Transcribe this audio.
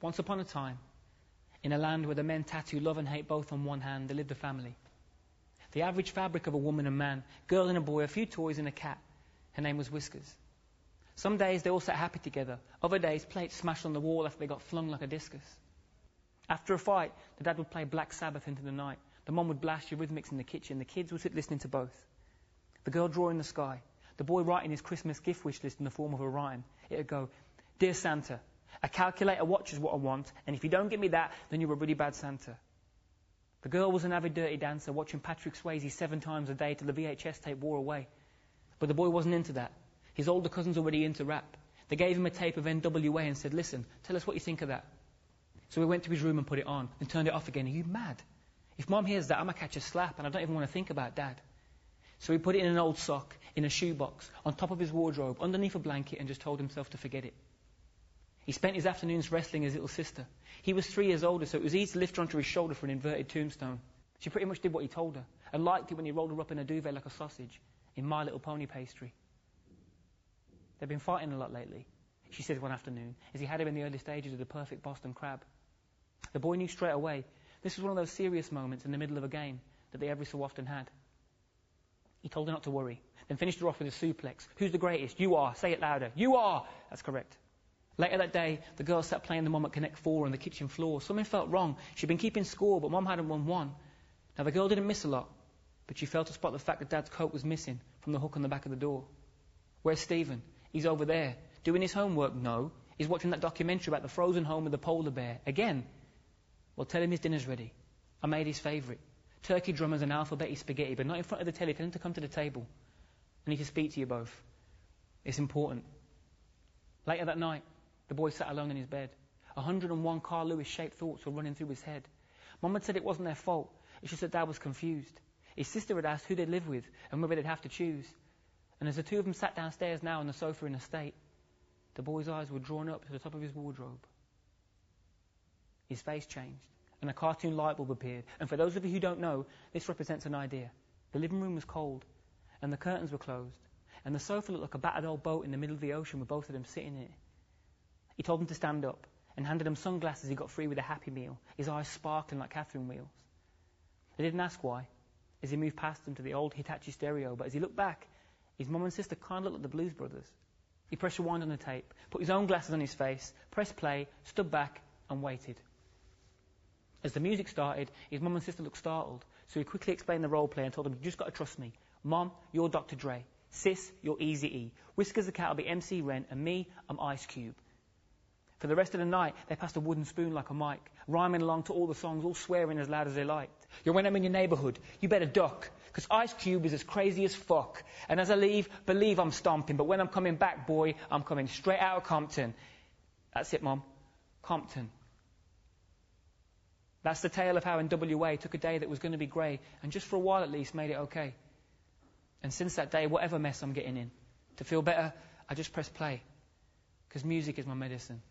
Once upon a time, in a land where the men tattoo love and hate both on one hand, there lived a family. The average fabric of a woman and man, girl and a boy, a few toys and a cat. Her name was Whiskers. Some days they all sat happy together. Other days, plates smashed on the wall after they got flung like a discus. After a fight, the dad would play Black Sabbath into the night. The mom would blast Eurythmics in the kitchen. The kids would sit listening to both. The girl drawing the sky. The boy writing his Christmas gift wish list in the form of a rhyme. It would go, "Dear Santa, a calculator watch is what I want, and if you don't give me that, then you're a really bad Santa." The girl was an avid dirty dancer, watching Patrick Swayze 7 times a day till the VHS tape wore away. But the boy wasn't into that. His older cousin's already into rap. They gave him a tape of NWA and said, "Listen, tell us what you think of that." So he went to his room and put it on, and turned it off again. "Are you mad? If Mom hears that, I'm going to catch a slap, and I don't even want to think about Dad." So he put it in an old sock, in a shoebox, on top of his wardrobe, underneath a blanket, and just told himself to forget it. He spent his afternoons wrestling his little sister. He was 3 years older, so it was easy to lift her onto his shoulder for an inverted tombstone. She pretty much did what he told her, and liked it when he rolled her up in a duvet like a sausage, in My Little Pony pastry. They've been fighting a lot lately, she said one afternoon, as he had him in the early stages of the perfect Boston Crab. The boy knew straight away this was one of those serious moments in the middle of a game that they every so often had. He told her not to worry, then finished her off with a suplex. "Who's the greatest? You are. Say it louder. You are." That's correct. Later that day, the girl sat playing the Mom at Connect 4 on the kitchen floor. Something felt wrong. She'd been keeping score, but Mom hadn't won one. Now, the girl didn't miss a lot, but she failed to spot the fact that Dad's coat was missing from the hook on the back of the door. "Where's Stephen?" "He's over there." "Doing his homework?" "No. He's watching that documentary about the frozen home of the polar bear." "Again?" "Well, tell him his dinner's ready. I made his favourite. Turkey drummers and alphabet spaghetti, but not in front of the telly. Tell him to come to the table. I need to speak to you both. It's important." Later that night, the boy sat alone in his bed. 101 Carl Lewis-shaped thoughts were running through his head. Mom had said it wasn't their fault. It's just that Dad was confused. His sister had asked who they'd live with and whether they'd have to choose. And as the two of them sat downstairs now on the sofa in a state, the boy's eyes were drawn up to the top of his wardrobe. His face changed, and a cartoon light bulb appeared. And for those of you who don't know, this represents an idea. The living room was cold, and the curtains were closed, and the sofa looked like a battered old boat in the middle of the ocean with both of them sitting in it. He told them to stand up, and handed them sunglasses he got free with a Happy Meal, his eyes sparkling like Catherine wheels. They didn't ask why, as he moved past them to the old Hitachi stereo, but as he looked back, his mum and sister kind of looked like the Blues Brothers. He pressed rewind on the tape, put his own glasses on his face, pressed play, stood back, and waited. As the music started, his mum and sister looked startled, so he quickly explained the role play and told them, "You just got to trust me. Mom, you're Dr. Dre. Sis, you're Eazy-E. Whiskers the cat will be MC Ren, and me, I'm Ice Cube." For the rest of the night, they passed a wooden spoon like a mic, rhyming along to all the songs, all swearing as loud as they liked. "Yo, when I'm in your neighbourhood, you better duck, 'cause Ice Cube is as crazy as fuck. And as I leave, believe I'm stomping, but when I'm coming back, boy, I'm coming straight out of Compton." That's it, Mom. Compton. That's the tale of how NWA took a day that was going to be grey, and just for a while at least made it okay. And since that day, whatever mess I'm getting in, to feel better, I just press play, 'cause music is my medicine.